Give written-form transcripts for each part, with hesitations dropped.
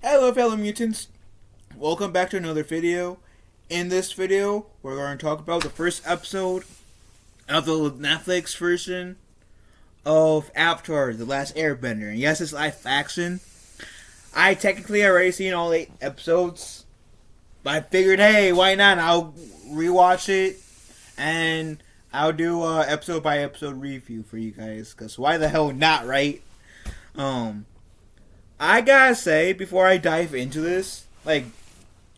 Hello fellow mutants, welcome back to another video. In this video, we're going to talk about the first episode of the Netflix version of Avatar the Last Airbender. And yes, it's live action. I technically already seen all 8 episodes, but I figured, hey, why not? I'll rewatch it and I'll do a episode by episode review for you guys, because why the hell not, right? I gotta say, before I dive into this,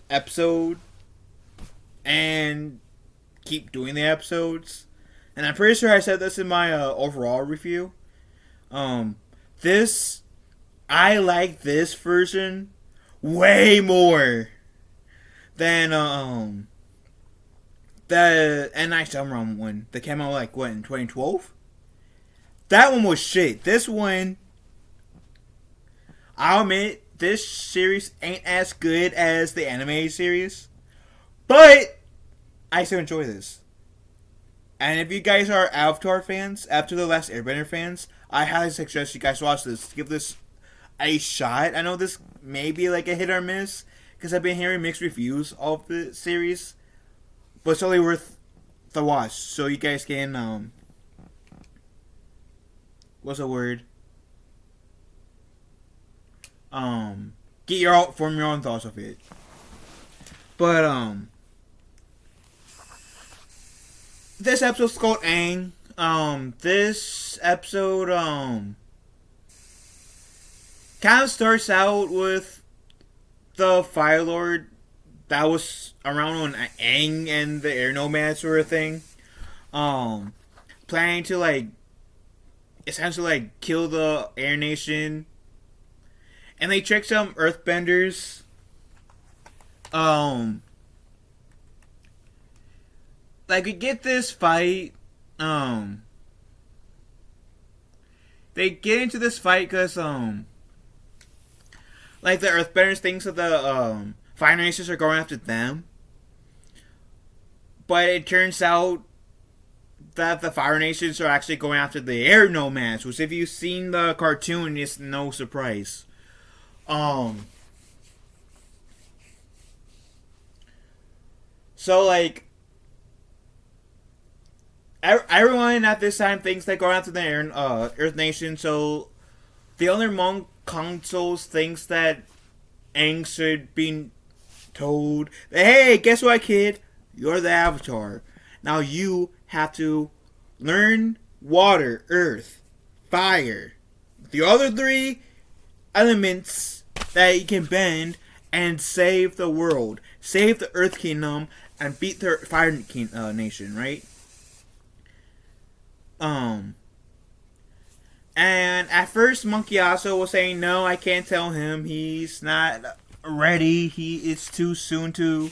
episode and keep doing the episodes, and I'm pretty sure I said this in my overall review, this, I like this version way more than, the N. Night Shyamalan one that came out, in 2012? That one was shit. This one, I'll admit, this series ain't as good as the animated series, but I still enjoy this. And if you guys are Avatar fans, Avatar the Last Airbender fans, I highly suggest you guys watch this. Give this a shot. I know this may be like a hit or miss, because I've been hearing mixed reviews of the series, but it's totally worth the watch. So you guys can, what's the word? Form your own thoughts of it. But this episode's called Aang. This episode kind of starts out with the Fire Lord that was around when Aang and the Air Nomads were a thing. Planning to essentially kill the Air Nation. And they trick some earthbenders. We get this fight. They get into this fight because, the earthbenders thinks that the, Fire Nations are going after them. But it turns out that the Fire Nations are actually going after the Air Nomads, which if you've seen the cartoon, it's no surprise. So everyone at this time thinks they're going after the Earth Nation, so the only Monk Councils thinks that Aang should be told that, hey, guess what, kid? You're the Avatar. Now you have to learn water, earth, fire. The other 3 elements that you can bend and save the world, save the Earth Kingdom, and beat the Fire Nation, right? And at first, Monkey also was saying, no, I can't tell him. He's not ready. It's too soon to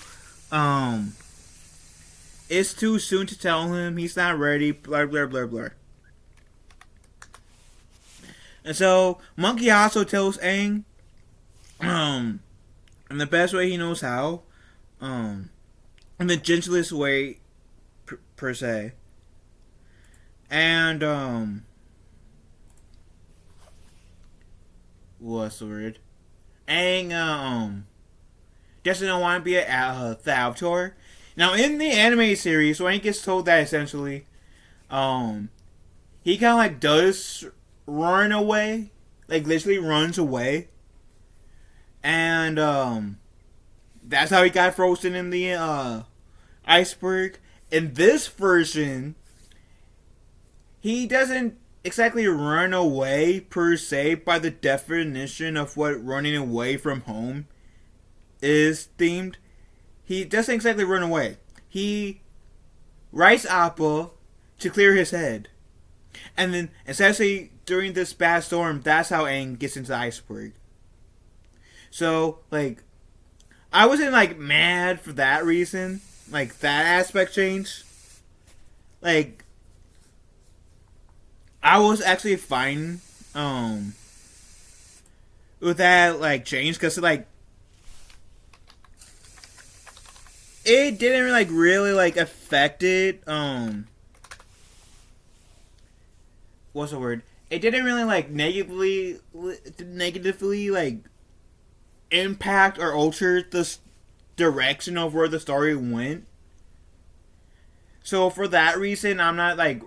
tell him. He's not ready. Blah blah blah blah. And so Monkey also tells Aang, in the best way he knows how, in the gentlest way, per se. And, what's the word? Aang, doesn't want to be the Avatar. Now, in the anime series, when he gets told that, essentially, he kind of, does run away. Literally runs away. And, that's how he got frozen in the, iceberg. In this version, he doesn't exactly run away, per se, by the definition of what running away from home is themed. He doesn't exactly run away. He rides Appa to clear his head. And then, essentially, during this bad storm, that's how Aang gets into the iceberg. So, I wasn't, mad for that reason. That aspect change. I was actually fine, with that, change. Because, it didn't, really, affect it, what's the word? It didn't really, negatively, impact or alter the direction of where the story went. So for that reason, I'm not like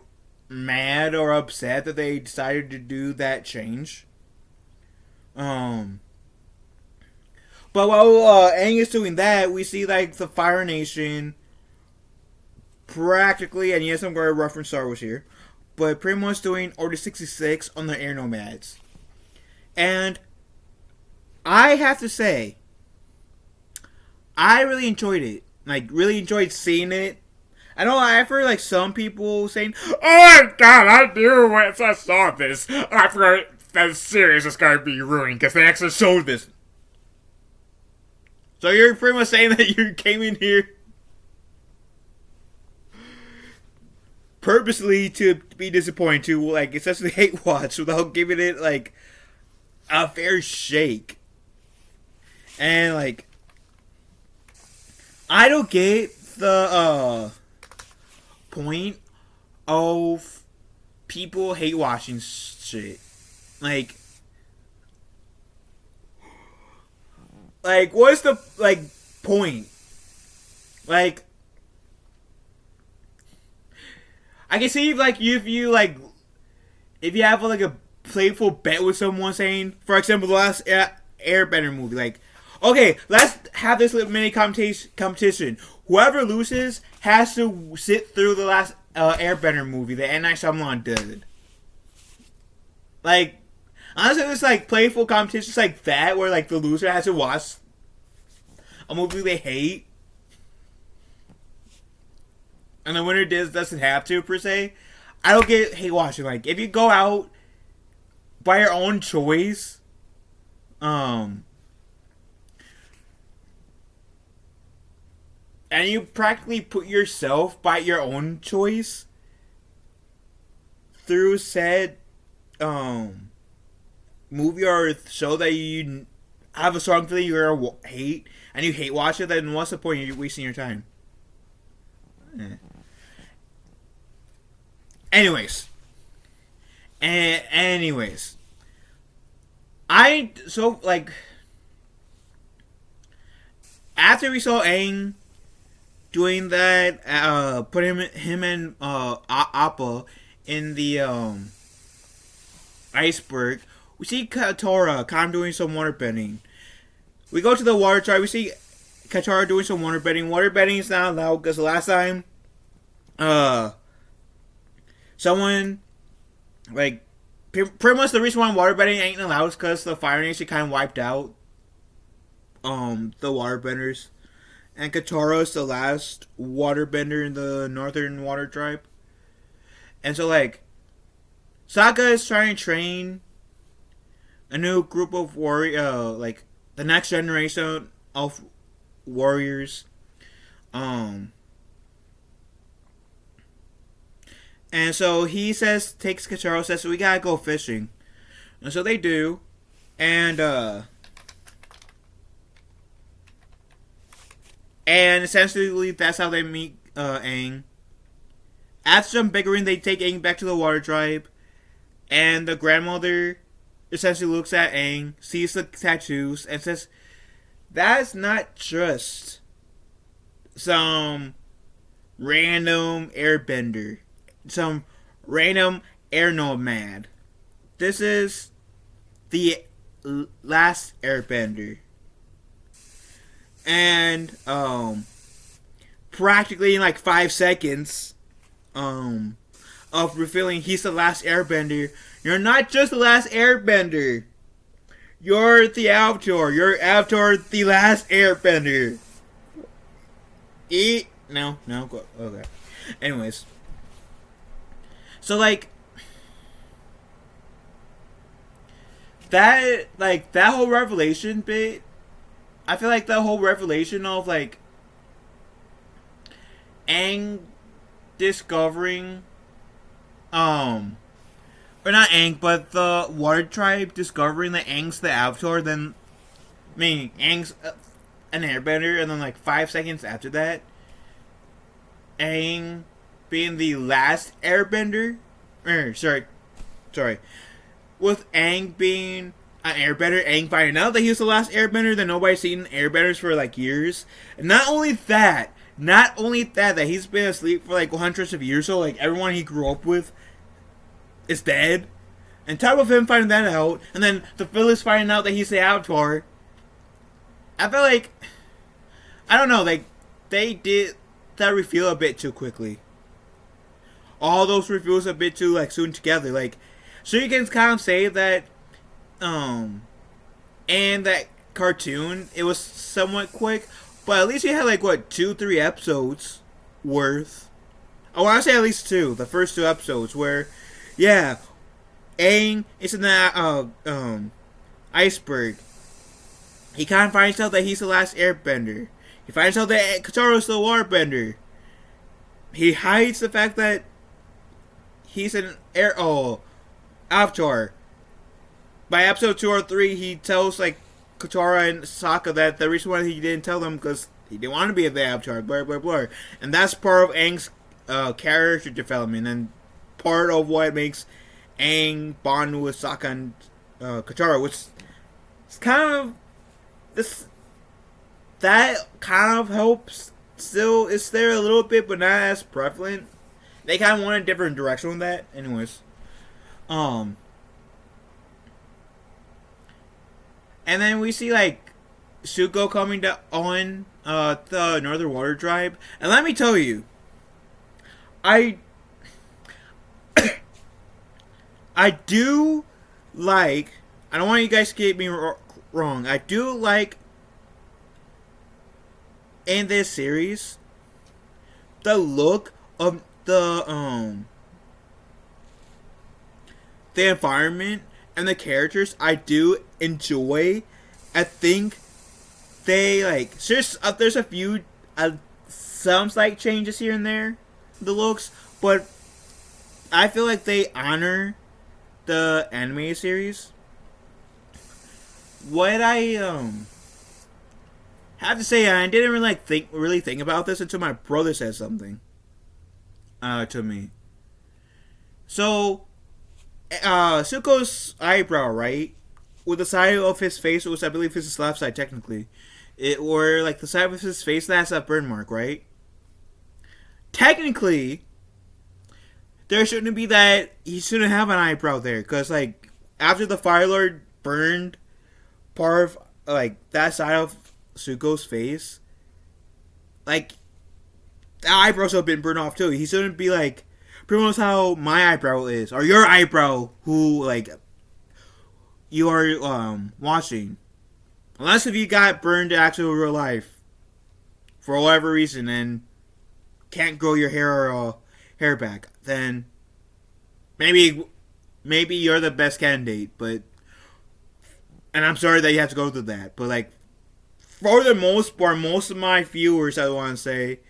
mad or upset that they decided to do that change. Um, but while Aang is doing that, we see like the Fire Nation practically, and yes, I'm going to reference Star Wars here, but pretty much doing Order 66 on the Air Nomads. And I have to say, I really enjoyed it. Like, really enjoyed seeing it. I know I've heard like some people saying, "Oh my god, I knew once I saw this, I forgot that series is going to be ruined because they actually showed this." So you're pretty much saying that you came in here purposely to be disappointed, to like essentially hate watch without giving it like a fair shake. And like, I don't get the point of people hate watching shit. Like what's the like point? Like, I can see if you have like a playful bet with someone, saying, for example, the last Airbender movie, like, okay, let's have this little mini competition. Whoever loses has to sit through the last Airbender movie that M. Night Shyamalan did. Like, honestly, there's like playful competitions like that where like the loser has to watch a movie they hate, and the winner doesn't have to per se. I don't get hate watching. Like, if you go out by your own choice, and you practically put yourself by your own choice through said movie or show that you have a strong feeling you're gonna hate, and you hate watch it, then what's the point? You're wasting your time. Anyways, after we saw Aang doing that, put him and Appa in the iceberg, we see Katara kind of doing some water bending. We go to the water tribe. We see Katara doing some water bending. Water bending is not allowed because the last time, someone like pretty much the reason why water bending ain't allowed is because the Fire Nation kind of wiped out the water benders, and Katara is the last water bender in the Northern Water Tribe, and so like Sokka is trying to train a new group of like the next generation of warriors. And so he takes Katara, says, we gotta go fishing. And so they do. And essentially that's how they meet Aang. After some bickering, they take Aang back to the water tribe. And the grandmother essentially looks at Aang, sees the tattoos, and says, that's not just some random airbender, some random air nomad. This is the last airbender. And practically in like 5 seconds of revealing he's the last airbender, you're not just the last airbender. You're the Avatar. You're Avatar the Last Airbender. No, go. Okay. Anyways. So, like, that whole revelation bit, I feel like the whole revelation of, like, Aang discovering, or not Aang, but the Water Tribe discovering that Aang's the Avatar, then, Aang's an airbender, and then, like, 5 seconds after that, Aang being the last airbender, sorry, with Aang being an airbender, Aang finding out that he was the last airbender, that nobody's seen airbenders for like years. And not only that, that he's been asleep for like hundreds of years, so like everyone he grew up with is dead. And top of him finding that out, and then the Phyllis finding out that he's the Avatar. I feel like, I don't know, like they did that reveal a bit too quickly. All those reveals a bit too like soon together. Like, so you can kind of say that, and that cartoon it was somewhat quick, but at least you had like what 2-3 episodes worth. I want to say at least 2. The first 2 episodes where, yeah, Aang is in that iceberg. He kind of finds out that he's the last airbender. He finds out that Katara's the waterbender. He hides the fact that he's an Avatar. By episode 2 or 3, he tells like Katara and Sokka that the reason why he didn't tell them because he didn't want to be the Avatar. Blah blah blah. And that's part of Aang's character development and part of what makes Aang bond with Sokka and Katara, which is kind of this. That kind of helps. Still, it's there a little bit, but not as prevalent. They kind of went a different direction with that. Anyways, and then we see like Zuko coming down on the Northern Water Tribe, and let me tell you, I do like. I don't want you guys to get me wrong. I do like in this series the look of the environment and the characters. I do enjoy. I think they like there's a few some slight changes here and there, the looks, but I feel like they honor the anime series. What I have to say, I didn't really think about this until my brother said something to me. So Zuko's eyebrow, right, with the side of his face, which I believe is his left side technically, or like the side of his face that has that burn mark, right? Technically, there shouldn't be that. He shouldn't have an eyebrow there, because like after the Fire Lord burned part of like that side of Zuko's face, like the eyebrows have been burned off too. He shouldn't be like pretty much how my eyebrow is, or your eyebrow, who like you are watching, unless if you got burned in actual real life for whatever reason and can't grow your hair back, then maybe you're the best candidate. But and I'm sorry that you have to go through that, but like for the most part, most of my viewers, I want to say,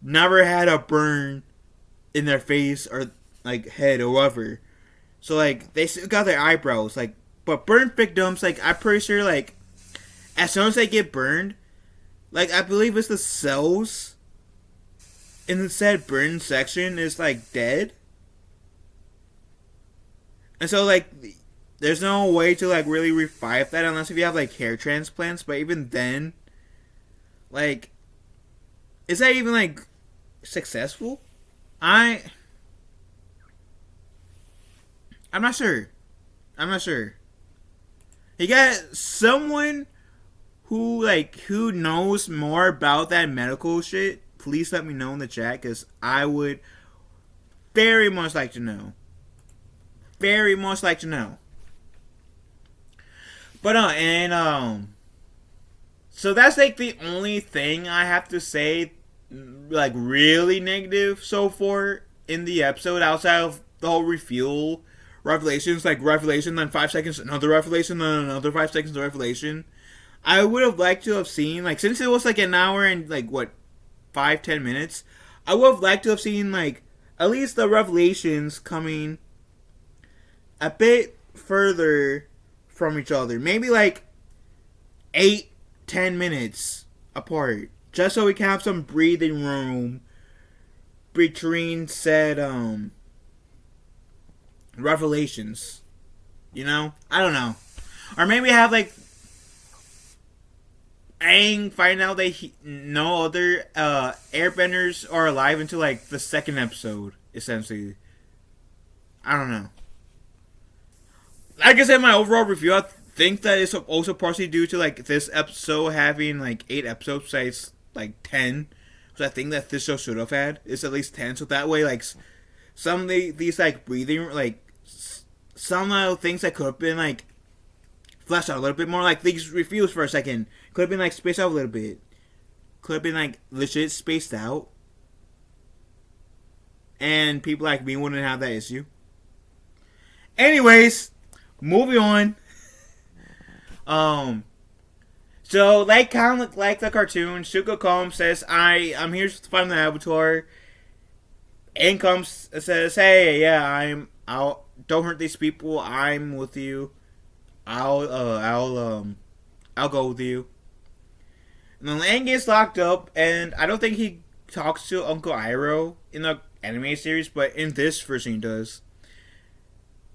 never had a burn in their face or like head or whatever. So like they still got their eyebrows, like, but burn victims, like I'm pretty sure like as soon as they get burned, like I believe it's the cells in the said burn section is like dead. And so like there's no way to like really revive that unless if you have like hair transplants, but even then, like, is that even like successful? I'm not sure. You got someone who knows more about that medical shit, please let me know in the chat, because I would very much like to know. Very much like to know. But so that's like the only thing I have to say, like really negative so far in the episode, outside of the whole reveal revelations, like revelation, then 5 seconds, another revelation, then another 5 seconds of revelation. I would have liked to have seen, like, since it was like an hour and like what 5-10 minutes, I would have liked to have seen like at least the revelations coming a bit further from each other, maybe like 8-10 minutes apart, just so we can have some breathing room between said revelations. You know, I don't know. Or maybe have like Aang find out that no other airbenders are alive until like the second episode, essentially. I don't know. Like I said in my overall review, I think that it's also partially due to like this episode having like 8 episodes, besides like 10. So I think that this show should have had is at least 10. So that way, like some of these like breathing, like some of the things that could have been like fleshed out a little bit more, like these reviews for a second, could have been like spaced out a little bit. Could have been like legit spaced out, and people like me wouldn't have that issue. Anyways, moving on. So like kind of like the cartoon, Shuko comes, says, I'm here to find the Avatar. Aang comes and says, hey, yeah, don't hurt these people, I'm with you. I'll go with you. And then Aang gets locked up, and I don't think he talks to Uncle Iroh in the anime series, but in this version he does.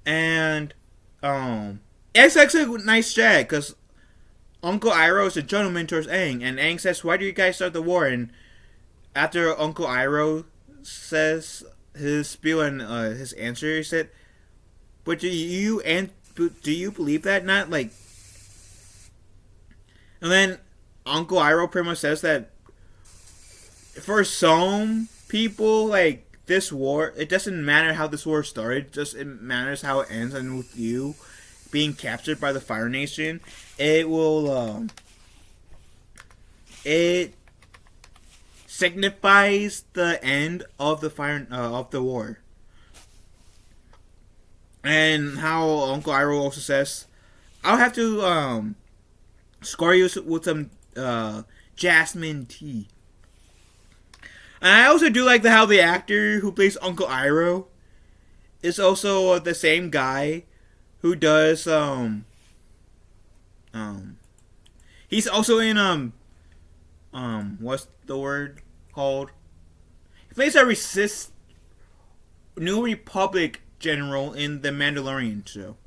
And it's actually a nice chat, because Uncle Iroh is a gentleman towards Aang, and Aang says, why do you guys start the war? And after Uncle Iroh says his spiel and his answer, he said, but do you believe that? Not like... And then Uncle Iroh pretty much says that for some people, like, this war, it doesn't matter how this war started, just it matters how it ends, and with you being captured by the Fire Nation, it will, it signifies the end of the war. And how Uncle Iroh also says, I'll have to, score you with some, jasmine tea. And I also do like how the actor who plays Uncle Iroh is also the same guy who does he's also in what's the word called? He plays a New Republic general in the Mandalorian show.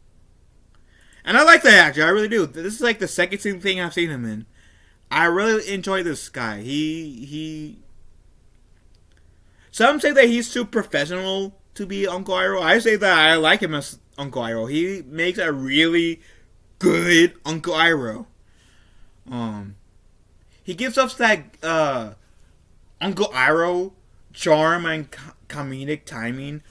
And I like that actor, I really do. This is like the second thing I've seen him in. I really enjoy this guy. He some say that he's too professional to be Uncle Iroh. I say that I like him as Uncle Iroh. He makes a really good Uncle Iroh. He gives us that Uncle Iroh charm and comedic timing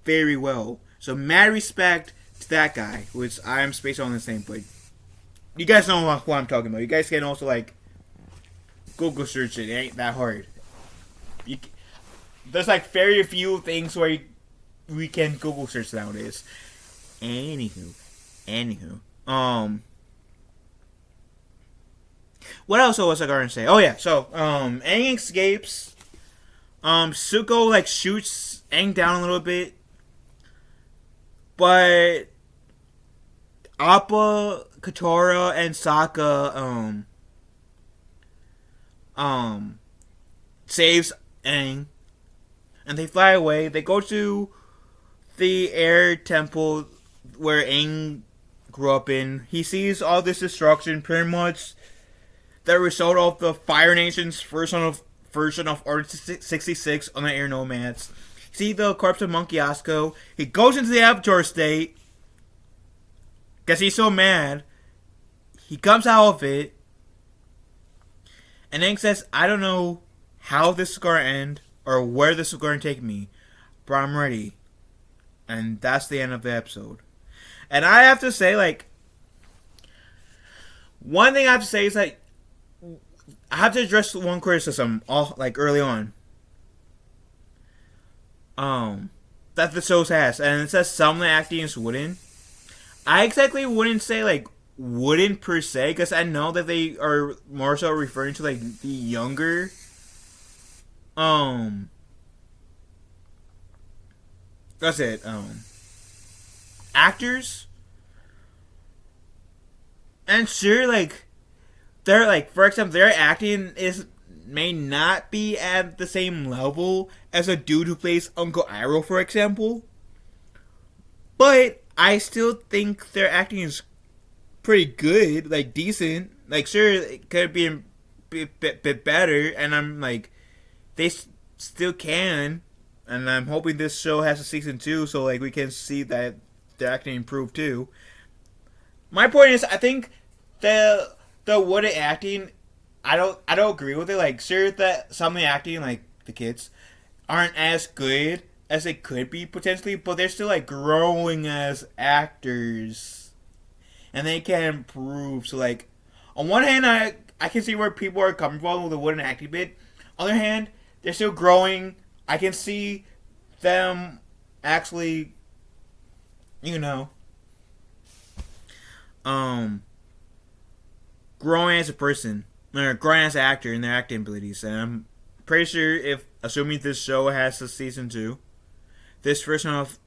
very well. So mad respect to that guy, which I am spaced on the same, but you guys know who I'm talking about. You guys can also like Google search it. It ain't that hard. There's like very few things where we can Google search nowadays. Anywho. What else was I going to say? Oh yeah, so Aang escapes. Zuko like shoots Aang down a little bit, but Appa, Katara, and Sokka saves Aang, and they fly away. They go to the air temple where Aang grew up in. He sees all this destruction, pretty much the result of the Fire Nation's version of Order 66 on the air nomads. See the corpse of Monkey Osco. He goes into the Avatar state because he's so mad. He comes out of it, and Aang says, I don't know how this is going to end or where this is going to take me, but I'm ready. And that's the end of the episode. And I have to say, like, one thing I have to say is that I have to address one criticism, early on, that the show has, and it says some of the acting is wooden. I exactly wouldn't say like wooden per se, because I know that they are more so referring to like the younger, that's it, actors. And sure, like, they're like, for example, their acting may not be at the same level as a dude who plays Uncle Iroh, for example. But I still think their acting is pretty good, like decent. Like sure, it could be a bit better, and I'm like, they still can, and I'm hoping this show has a season 2, so like we can see that the acting improve too. My point is, I think the wooden acting, I don't agree with it. Like sure that some of the acting, like the kids, aren't as good as it could be potentially, but they're still like growing as actors, and they can improve. So like, on one hand, I can see where people are coming from with the wooden acting bit. On the other hand, they're still growing. I can see them actually, you know, growing as a person or growing as an actor in their acting abilities. And I'm pretty sure if, assuming this show has a season 2, this version of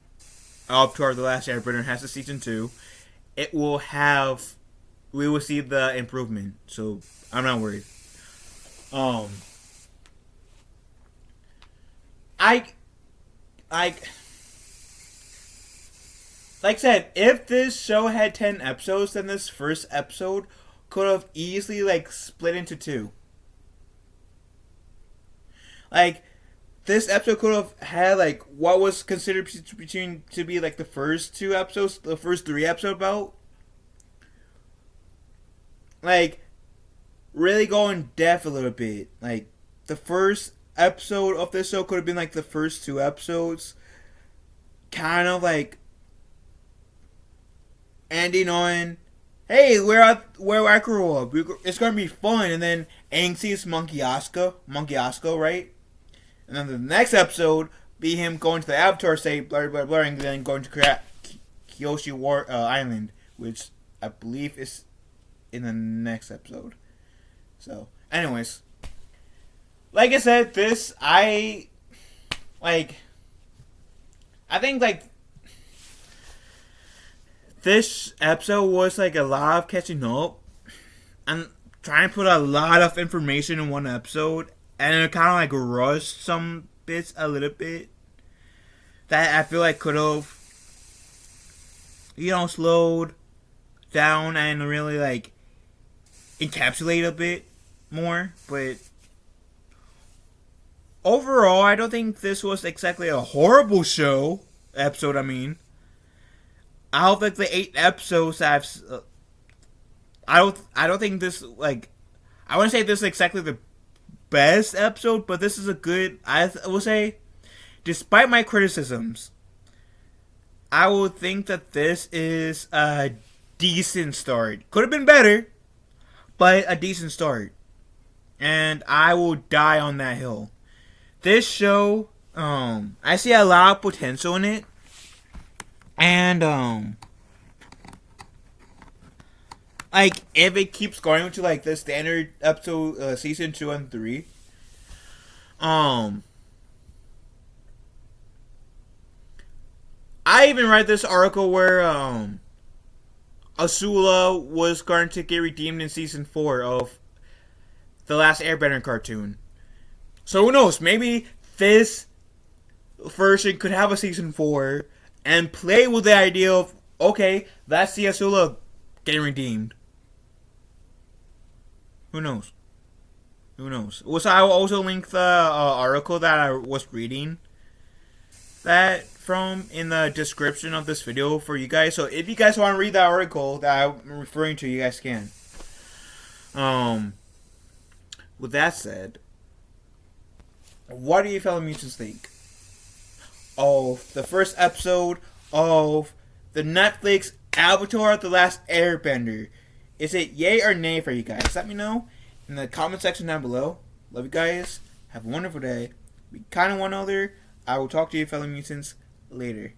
Avatar the Last Airbender has a season 2, it will have, we will see the improvement. So I'm not worried. I like I said, if this show had 10 episodes, then this first episode could have easily like split into 2. Like this episode could have had like what was considered between to be like the first 2 episodes, the first 3 episodes about. Like really go in depth a little bit. Like the first episode of this show could have been like the first 2 episodes, kind of like ending on, hey, where I grew up, it's gonna be fun, and then Aang sees Monkey Oscar, right? And then the next episode be him going to the Avatar state, blah blah blah, and then going to Kyoshi Island, which I believe is in the next episode. So, anyways, like I said, I think like this episode was like a lot of catching up and trying to put a lot of information in one episode, and it kind of like rushed some bits a little bit that I feel like could have, slowed down and really like encapsulate a bit more. But overall, I don't think this was exactly a horrible episode. I mean, I don't think the 8 episodes I don't think this, like, I wouldn't say this is exactly the best episode, but this is a good, I will say, despite my criticisms, I would think that this is a decent start. Could have been better, but a decent start. And I will die on that hill. This show, I see a lot of potential in it. And, like, if it keeps going to, like, the standard episode, season 2 and 3, I even read this article where, Azula was going to get redeemed in season 4 of The Last Airbender cartoon. So who knows, maybe this version could have a season 4 and play with the idea of, okay, that's the Azula getting redeemed. Who knows? So I will also link the article that I was reading that from in the description of this video for you guys. So if you guys want to read that article that I'm referring to, you guys can. With that said, what do you fellow mutants think of the first episode of the Netflix Avatar the Last Airbender? Is it yay or nay for you guys? Let me know in the comment section down below. Love you guys. Have a wonderful day. Be kind of one another. I will talk to you fellow mutants later.